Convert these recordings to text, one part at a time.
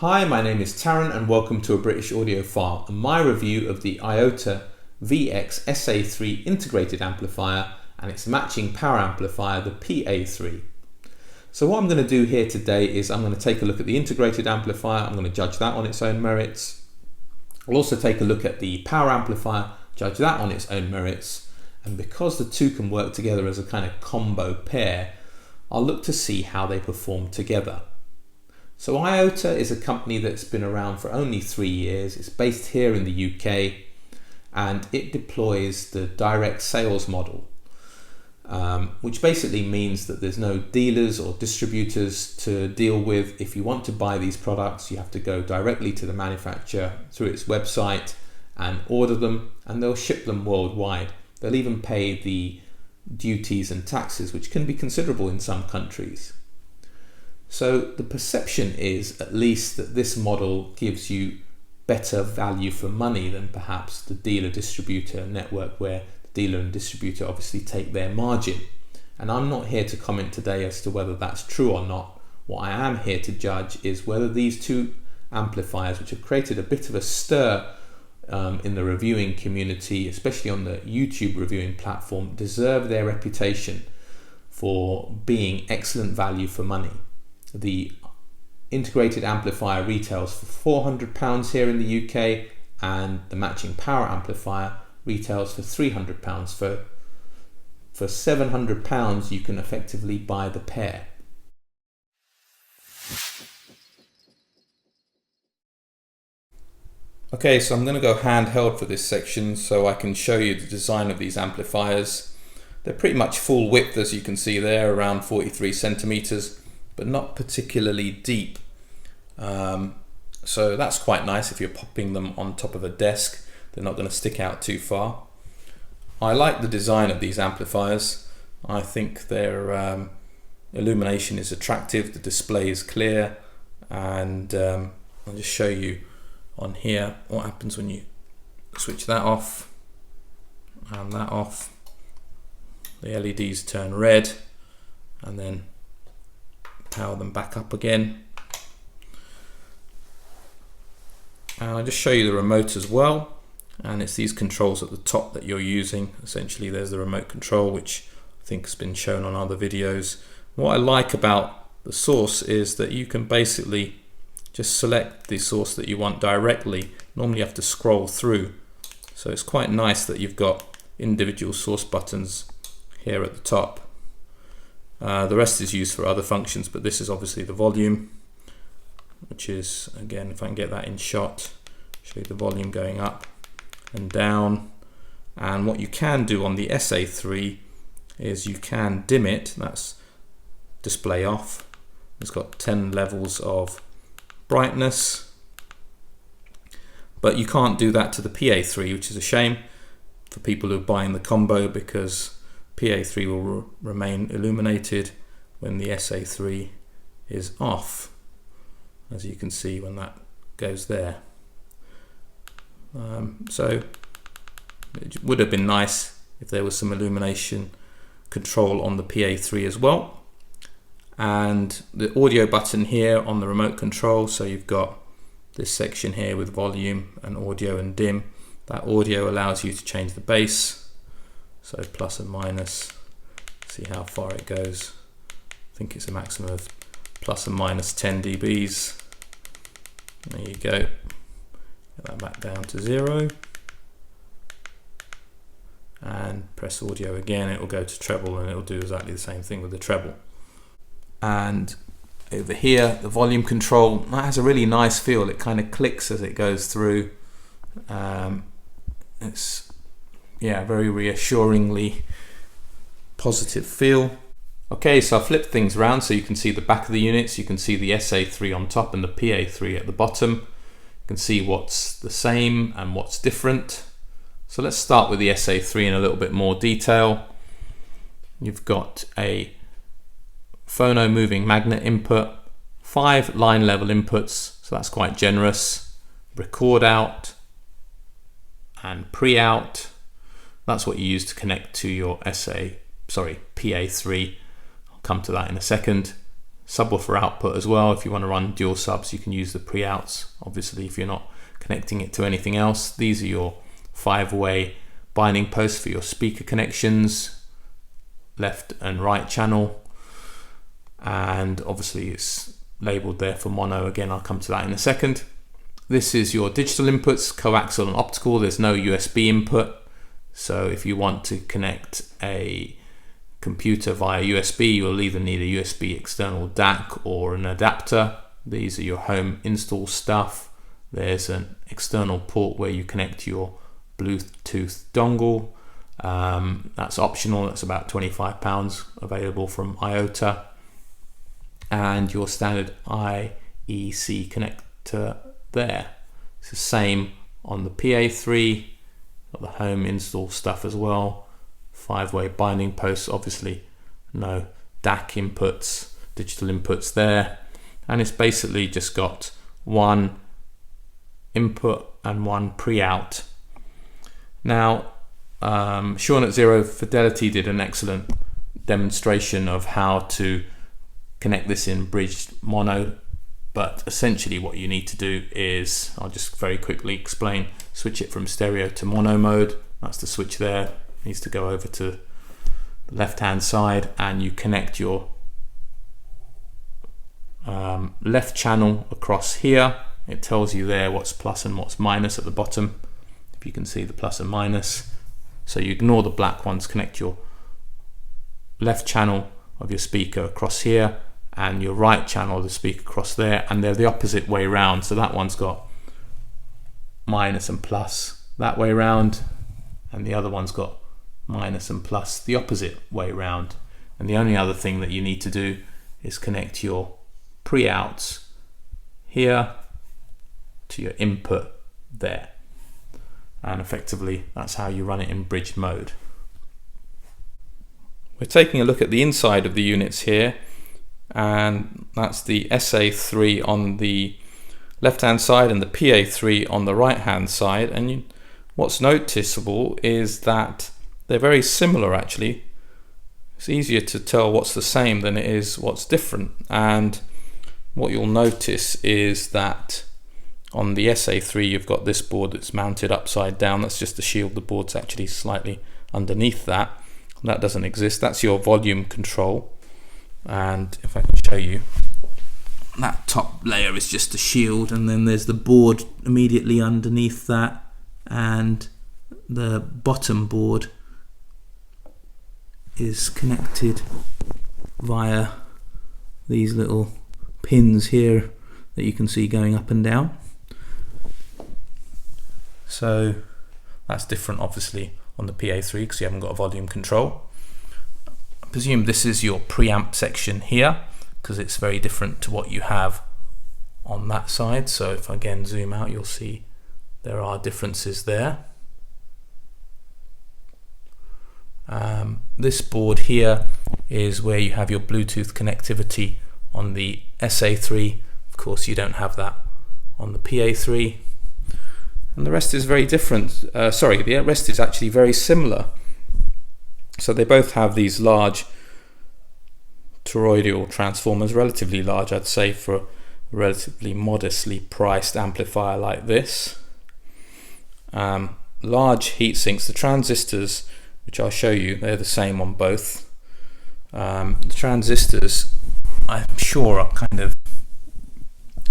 Hi, my name is Taryn and welcome to A British Audiophile and my review of the Iota VX SA3 integrated amplifier and its matching power amplifier, the PA3. So what I'm going to do here today is I'm going to take a look at the integrated amplifier. I'm going to judge that on its own merits. I'll also take a look at the power amplifier, judge that on its own merits, and because the two can work together as a kind of combo pair, I'll look to see how they perform together. So Iota is a company that's been around for only 3 years. It's based here in the UK and it deploys the direct sales model, which basically means that there's no dealers or distributors to deal with. If you want to buy these products, you have to go directly to the manufacturer through its website and order them, and they'll ship them worldwide. They'll even pay the duties and taxes, which can be considerable in some countries. So the perception is, at least, that this model gives you better value for money than perhaps the dealer-distributor network, where the dealer and distributor obviously take their margin. And I'm not here to comment today as to whether that's true or not. What I am here to judge is whether these two amplifiers, which have created a bit of a stir in the reviewing community, especially on the YouTube reviewing platform, deserve their reputation for being excellent value for money. The integrated amplifier retails for £400 here in the UK, and the matching power amplifier retails for £300. For £700 you can effectively buy the pair. Okay, so I'm going to go handheld for this section so I can show you the design of these amplifiers. They're pretty much full width, as you can see there, around 43 centimeters, but not particularly deep. So that's quite nice. If you're popping them on top of a desk, they're not going to stick out too far. I like the design of these amplifiers. I think their illumination is attractive, the display is clear, and I'll just show you on here what happens when you switch that off and that off. The LEDs turn red, and then power them back up again. And I'll just show you the remote as well, and it's these controls at the top that you're using. Essentially there's the remote control, which I think has been shown on other videos. What I like about the source is that you can basically just select the source that you want directly. Normally you have to scroll through, so it's quite nice that you've got individual source buttons here at the top. The rest is used for other functions, but this is obviously the volume, which is, again, if I can get that in shot, show you the volume going up and down. And what you can do on the SA3 is you can dim it, that's display off. It's got 10 levels of brightness, but you can't do that to the PA3, which is a shame for people who are buying the combo, because PA3 will remain illuminated when the SA3 is off, as you can see when that goes there. So it would have been nice if there was some illumination control on the PA3 as well. And the audio button here on the remote control, so you've got this section here with volume and audio and dim. That audio allows you to change the bass, so plus and minus, see how far it goes. I think it's a maximum of plus and minus 10 dBs. There you go. Get that back down to 0. And press audio again, it will go to treble, and it will do exactly the same thing with the treble. And over here, the volume control, that has a really nice feel. It kind of clicks as it goes through. It's very reassuringly positive feel. Okay, so I flipped things around so you can see the back of the units. You can see the SA3 on top and the PA3 at the bottom. You can see what's the same and what's different. So let's start with the SA3 in a little bit more detail. You've got a phono moving magnet input, 5 line level inputs, so that's quite generous. Record out and pre-out. That's what you use to connect to your PA3. I'll come to that in a second. subwoofer output as well. If you want to run dual subs, you can use the pre-outs, obviously, if you're not connecting it to anything else. These are your 5-way binding posts for your speaker connections, left and right channel, and obviously it's labeled there for mono. Again, I'll come to that in a second. This is your digital inputs, coaxial and optical. There's no USB input, so if you want to connect a computer via USB, you'll either need a USB external DAC or an adapter. These are your home install stuff. There's an external port where you connect your Bluetooth dongle. That's optional. That's about £25, available from Iota. And your standard IEC connector there. It's the same on the PA3. Got the home install stuff as well. 5-way binding posts, obviously no DAC inputs, digital inputs there, and it's basically just got one input and one pre-out. Now, Sean at Zero Fidelity did an excellent demonstration of how to connect this in bridged mono, but essentially what you need to do is, I'll just very quickly explain, switch it from stereo to mono mode. That's the switch there. Needs to go over to the left hand side, and you connect your left channel across here. It tells you there what's plus and what's minus at the bottom, if you can see the plus and minus. So you ignore the black ones, connect your left channel of your speaker across here and your right channel of the speaker across there, and they're the opposite way round. So that one's got minus and plus that way round, and the other one's got minus and plus the opposite way round. And the only other thing that you need to do is connect your pre-outs here to your input there, and effectively that's how you run it in bridged mode. We're taking a look at the inside of the units here, and that's the SA3 on the left hand side and the PA3 on the right hand side. And what's noticeable is that they're very similar actually. It's easier to tell what's the same than it is what's different. And what you'll notice is that on the SA3 you've got this board that's mounted upside down. That's just to shield the board's actually slightly underneath that. That doesn't exist. That's your volume control. And if I can show you, that top layer is just a shield, and then there's the board immediately underneath that, and the bottom board is connected via these little pins here that you can see going up and down. So that's different obviously on the PA3 because you haven't got a volume control. I presume this is your preamp section here because it's very different to what you have on that side. So if I again zoom out, you'll see there are differences there. This board here is where you have your Bluetooth connectivity on the SA3. Of course you don't have that on the PA3, and the rest is very different. The rest is actually very similar. So they both have these large toroidal transformers, relatively large I'd say for a relatively modestly priced amplifier like this. Large heat sinks. The transistors, which I'll show you, they're the same on both. The transistors, I'm sure, are kind of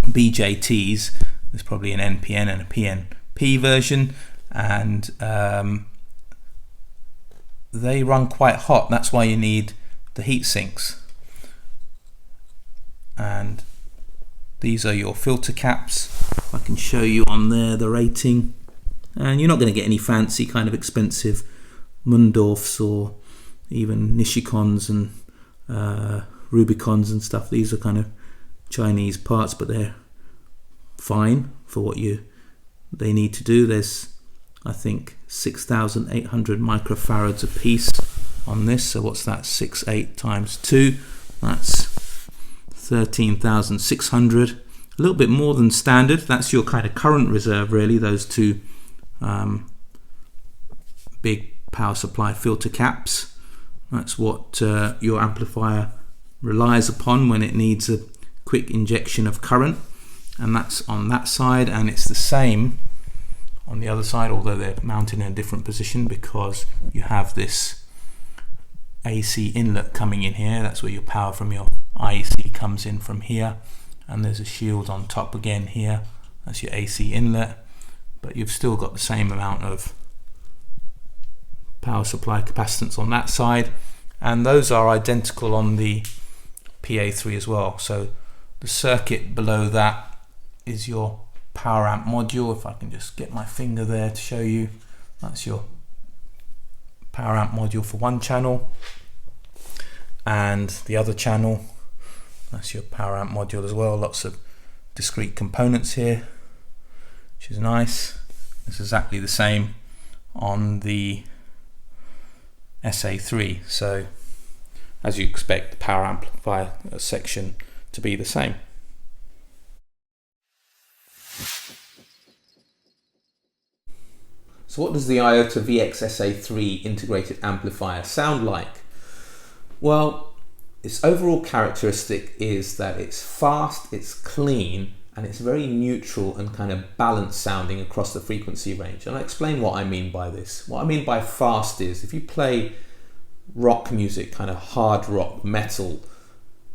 BJTs. There's probably an NPN and a PNP version, and they run quite hot. That's why you need the heat sinks. And these are your filter caps. I can show you on there the rating, and you're not going to get any fancy kind of expensive Mundorfs or even Nishikons and Rubicons and stuff. These are kind of Chinese parts, but they're fine for what they need to do. There's, I think, 6,800 microfarads a piece on this. So what's that? 6.8 times 2. That's 13,600. A little bit more than standard. That's your kind of current reserve, really. Those two big power supply filter caps. That's what your amplifier relies upon when it needs a quick injection of current, and that's on that side, and it's the same on the other side, although they're mounted in a different position because you have this AC inlet coming in here. That's where your power from your IEC comes in from here, and there's a shield on top again here. That's your AC inlet, but you've still got the same amount of power supply capacitance on that side, and those are identical on the PA3 as well. So the circuit below that is your power amp module. If I can just get my finger there to show you, that's your power amp module for one channel, and the other channel, that's your power amp module as well. Lots of discrete components here, which is nice. It's exactly the same on the SA3, so as you expect the power amplifier section to be the same. So what does the Iota VX SA3 integrated amplifier sound like? Well, its overall characteristic is that it's fast, it's clean, and it's very neutral and kind of balanced sounding across the frequency range. And I'll explain what I mean by this. What I mean by fast is if you play rock music, kind of hard rock, metal,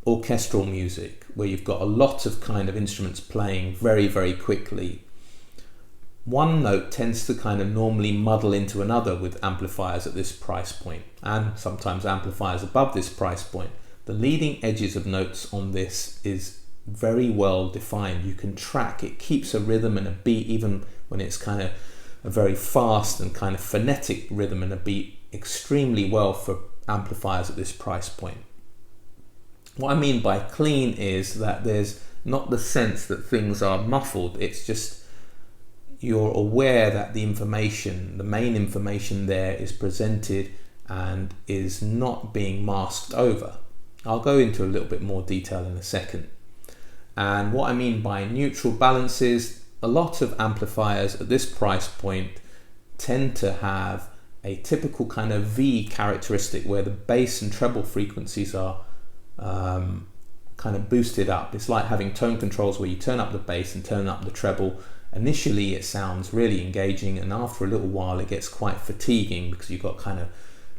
orchestral music, where you've got a lot of kind of instruments playing very, very quickly, one note tends to kind of normally muddle into another with amplifiers at this price point, and sometimes amplifiers above this price point. The leading edges of notes on this is very well defined. You can track, it keeps a rhythm and a beat even when it's kind of a very fast and kind of phonetic rhythm and a beat extremely well for amplifiers at this price point. What I mean by clean is that there's not the sense that things are muffled, it's just you're aware that the information, the main information there is presented and is not being masked over. I'll go into a little bit more detail in a second. And what I mean by neutral balance is a lot of amplifiers at this price point tend to have a typical kind of V characteristic where the bass and treble frequencies are kind of boosted up. It's like having tone controls where you turn up the bass and turn up the treble. Initially it sounds really engaging, and after a little while it gets quite fatiguing because you've got kind of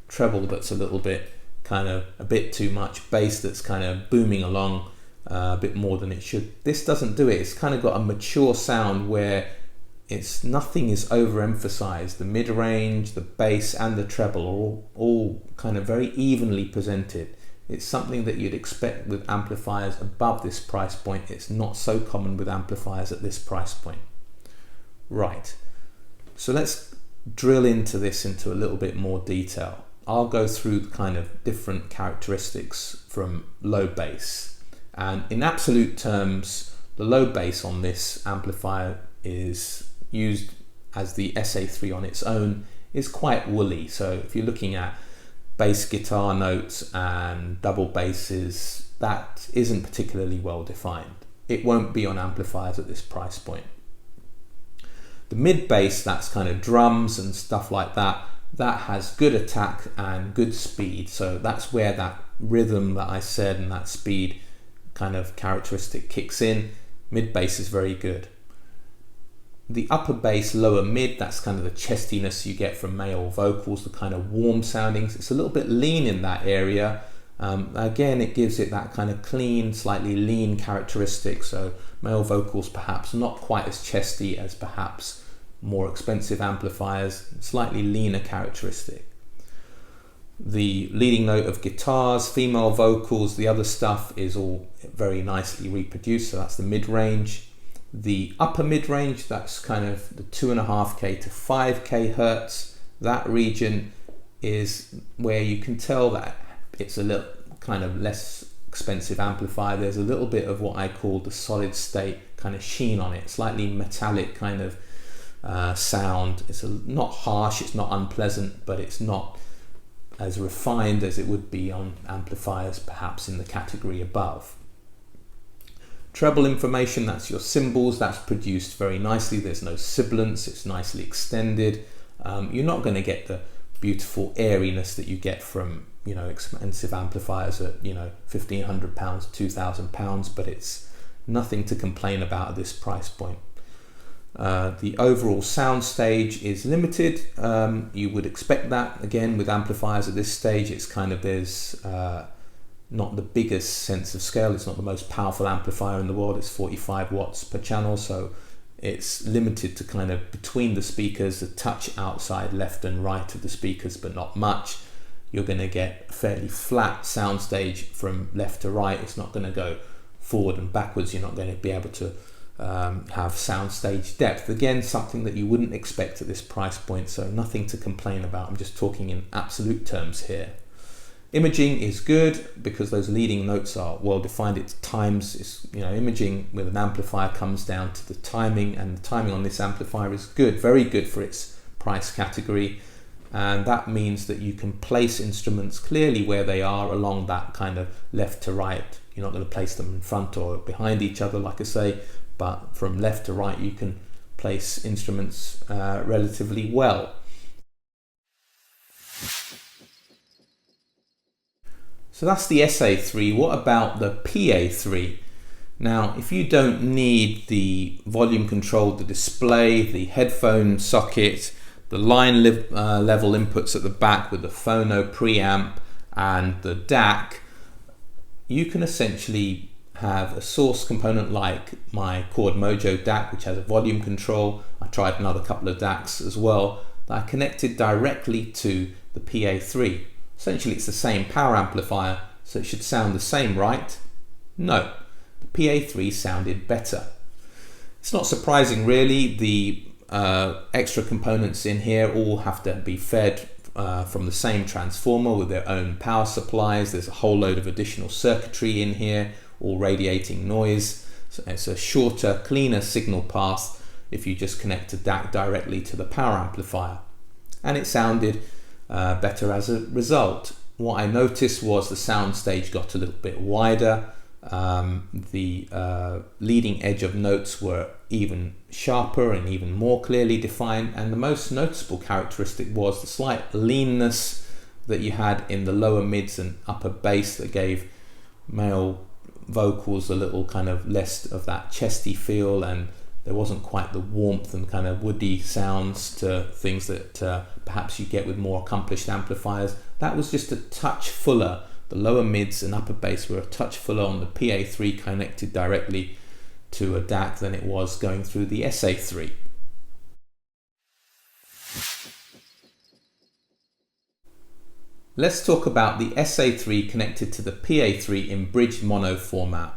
treble that's a little bit kind of a bit too much, bass that's kind of booming along a bit more than it should. This doesn't do it. It's kind of got a mature sound where nothing is overemphasized. The mid-range, the bass and the treble are all kind of very evenly presented. It's something that you'd expect with amplifiers above this price point. It's not so common with amplifiers at this price point. Right, so let's drill into this into a little bit more detail. I'll go through the kind of different characteristics from low bass, and in absolute terms the low bass on this amplifier is used as the SA3 on its own is quite woolly. So if you're looking at bass guitar notes and double basses, that isn't particularly well defined. It won't be on amplifiers at this price point. The mid bass, that's kind of drums and stuff like that, that has good attack and good speed. So that's where that rhythm that I said and that speed kind of characteristic kicks in. Mid bass is very good. The upper bass, lower mid, that's kind of the chestiness you get from male vocals, the kind of warm soundings. It's a little bit lean in that area. Again, it gives it that kind of clean, slightly lean characteristic. So male vocals perhaps not quite as chesty as perhaps more expensive amplifiers, slightly leaner characteristic. The leading note of guitars, female vocals, the other stuff is all very nicely reproduced. So that's the mid-range. The upper mid-range, that's kind of the 2.5K to 5K hertz. That region is where you can tell that it's a little kind of less expensive amplifier. There's a little bit of what I call the solid state kind of sheen on it, slightly metallic kind of sound. It's not harsh, it's not unpleasant, but it's not as refined as it would be on amplifiers perhaps in the category above. Treble information, that's your cymbals, that's produced very nicely. There's no sibilance, it's nicely extended. You're not going to get the beautiful airiness that you get from expensive amplifiers at £1,500, £2,000, but it's nothing to complain about at this price point. The overall sound stage is limited. You would expect that again with amplifiers at this stage. It's there's not the biggest sense of scale. It's not the most powerful amplifier in the world. It's 45 watts per channel, so it's limited to between the speakers, a touch outside left and right of the speakers, but not much. You're going to get a fairly flat sound stage from left to right. It's not going to go forward and backwards. You're not going to be able to have sound stage depth. Again, something that you wouldn't expect at this price point, so nothing to complain about. I'm just talking in absolute terms here. Imaging is good because those leading notes are well defined. It's times, imaging with an amplifier comes down to the timing, and the timing on this amplifier is good, very good for its price category. And that means that you can place instruments clearly where they are along that left to right. You're not going to place them in front or behind each other, like I say, but from left to right you can place instruments relatively well. So that's the SA3. What about the PA3? Now, if you don't need the volume control, the display, the headphone socket, the line level inputs at the back with the phono preamp and the DAC, you can essentially have a source component like my Chord Mojo DAC, which has a volume control. I tried another couple of DACs as well that I connected directly to the PA3. Essentially it's the same power amplifier, so it should sound the same, right? No, the PA3 sounded better. It's not surprising really. The extra components in here all have to be fed from the same transformer with their own power supplies. There's a whole load of additional circuitry in here, all radiating noise. So it's a shorter, cleaner signal path if you just connect a DAC directly to the power amplifier. And it sounded better as a result. What I noticed was the sound stage got a little bit wider. The leading edge of notes were even sharper and even more clearly defined, and the most noticeable characteristic was the slight leanness that you had in the lower mids and upper bass that gave male vocals a little less of that chesty feel, and there wasn't quite the warmth and woody sounds to things that perhaps you get with more accomplished amplifiers. That was just a touch fuller. The lower mids and upper bass were a touch fuller on the PA3 connected directly to a DAC than it was going through the SA3. Let's talk about the SA3 connected to the PA3 in bridged mono format.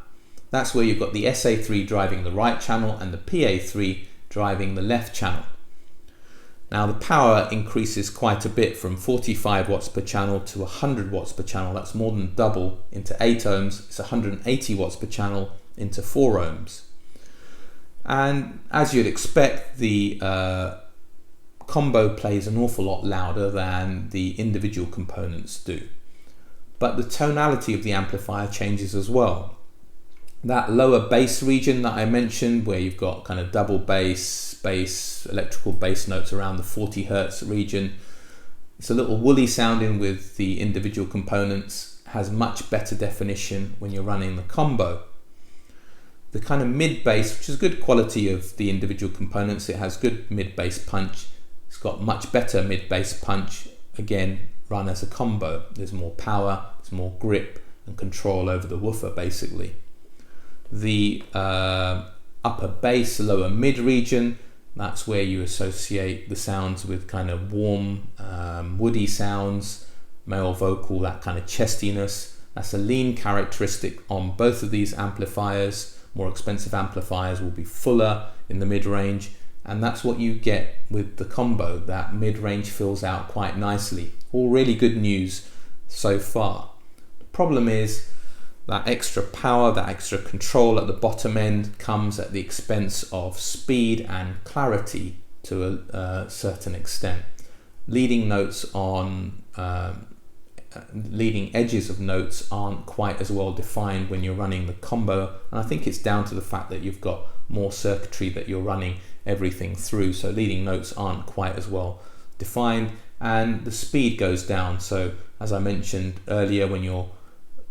That's where you've got the SA3 driving the right channel and the PA3 driving the left channel. Now the power increases quite a bit from 45 watts per channel to 100 watts per channel. That's more than double into 8 ohms. It's 180 watts per channel into 4 ohms. And as you'd expect, the combo plays an awful lot louder than the individual components do. But the tonality of the amplifier changes as well. That lower bass region that I mentioned, where you've got double bass, electrical bass notes around the 40 hertz region, it's a little woolly sounding with the individual components, has much better definition when you're running the combo. The mid bass, which is good quality of the individual components, it has good mid bass punch. It's got much better mid bass punch, again, run as a combo. There's more power, there's more grip and control over the woofer basically. The upper bass, lower mid region, that's where you associate the sounds with warm, woody sounds, male vocal, that chestiness. That's a lean characteristic on both of these amplifiers. More expensive amplifiers will be fuller in the mid-range, and that's what you get with the combo. That mid-range fills out quite nicely. All really good news so far. The problem is that extra power, that extra control at the bottom end comes at the expense of speed and clarity to a certain extent. Leading notes on leading edges of notes aren't quite as well defined when you're running the combo, and I think it's down to the fact that you've got more circuitry that you're running everything through, so leading notes aren't quite as well defined, and the speed goes down. So as I mentioned earlier, when you're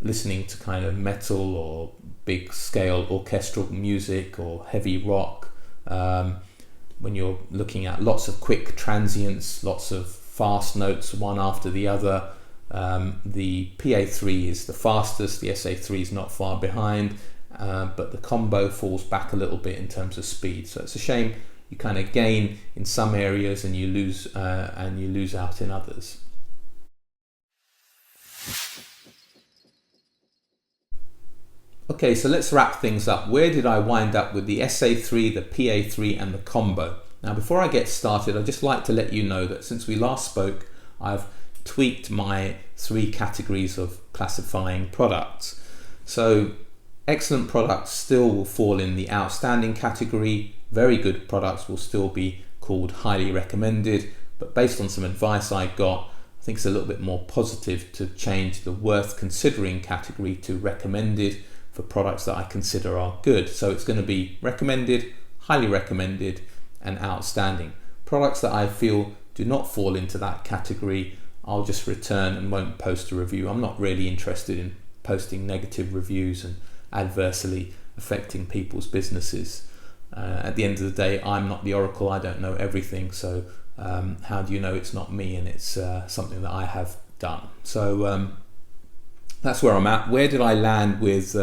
listening to kind of metal or big scale orchestral music or heavy rock, when you're looking at lots of quick transients, lots of fast notes one after the other, the PA3 is the fastest, the SA3 is not far behind, but the combo falls back a little bit in terms of speed. So it's a shame you kind of gain in some areas and you lose out in others. Okay, so let's wrap things up. Where did I wind up with the SA3, the PA3 and the combo? Now before I get started, I'd just like to let you know that since we last spoke, I've tweaked my 3 categories of classifying products. So excellent products still will fall in the outstanding category, very good products will still be called highly recommended, but based on some advice I got, I think it's a little bit more positive to change the worth considering category to recommended for products that I consider are good. So it's going to be recommended, highly recommended and outstanding. Products that I feel do not fall into that category, I'll just return and won't post a review. I'm not really interested in posting negative reviews and adversely affecting people's businesses. At the end of the day, I'm not the oracle, I don't know everything, so how do you know it's not me and it's something that I have done? So that's where I'm at. Where did I land with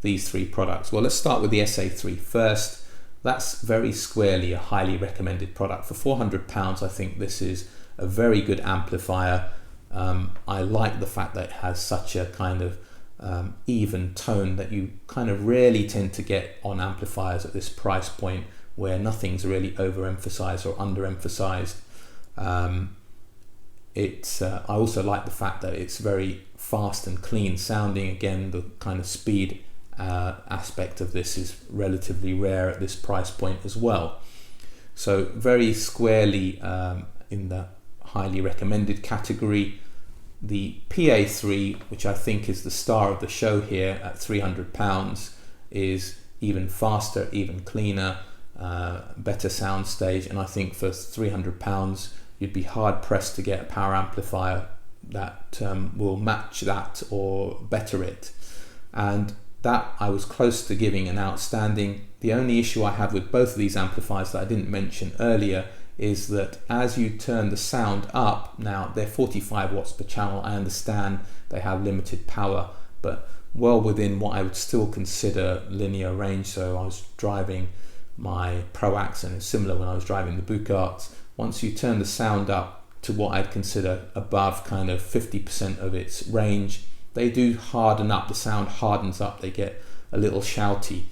these 3 products? Well, let's start with the SA3 first. That's very squarely a highly recommended product. For £400, I think this is a very good amplifier. I like the fact that it has such a kind of even tone that you kind of rarely tend to get on amplifiers at this price point, where nothing's really overemphasized or underemphasized. I also like the fact that it's very fast and clean sounding. Again, the kind of speed aspect of this is relatively rare at this price point as well. So very squarely in the highly recommended category. The PA3, which I think is the star of the show here at £300, is even faster, even cleaner, better sound stage, and I think for £300 you'd be hard pressed to get a power amplifier that will match that or better it. And that I was close to giving an outstanding. The only issue I have with both of these amplifiers that I didn't mention earlier is that as you turn the sound up, now they're 45 watts per channel, I understand they have limited power, but well within what I would still consider linear range. So I was driving my Proax and it's similar when I was driving the Bucats. Once you turn the sound up to what I'd consider above kind of 50% of its range, they do harden up, the sound hardens up, they get a little shouty.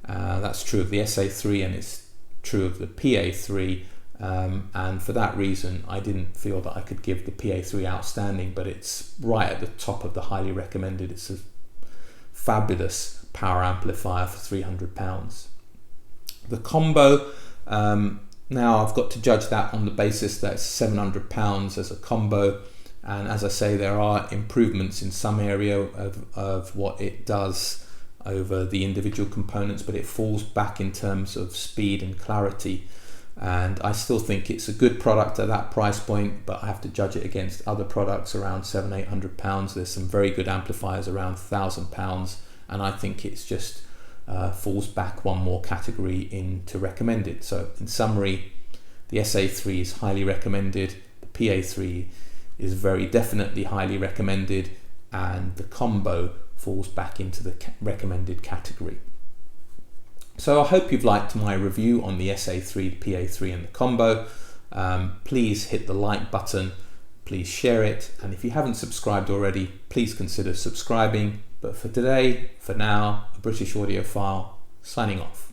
That's true of the SA3 and it's true of the PA3. And for that reason I didn't feel that I could give the PA3 outstanding, but it's right at the top of the highly recommended. It's a fabulous power amplifier for £300. The combo, now I've got to judge that on the basis that it's £700 as a combo, and as I say, there are improvements in some area of what it does over the individual components, but it falls back in terms of speed and clarity. And I still think it's a good product at that price point, but I have to judge it against other products around £700-800. There's some very good amplifiers around £1,000, and I think it's just falls back one more category into recommended. So in summary, the SA3 is highly recommended, the PA3 is very definitely highly recommended, and the combo falls back into the recommended category. So I hope you've liked my review on the SA3, PA3 and the combo. Please hit the like button, please share it, and if you haven't subscribed already, please consider subscribing. But for today, for now, a British audiophile signing off.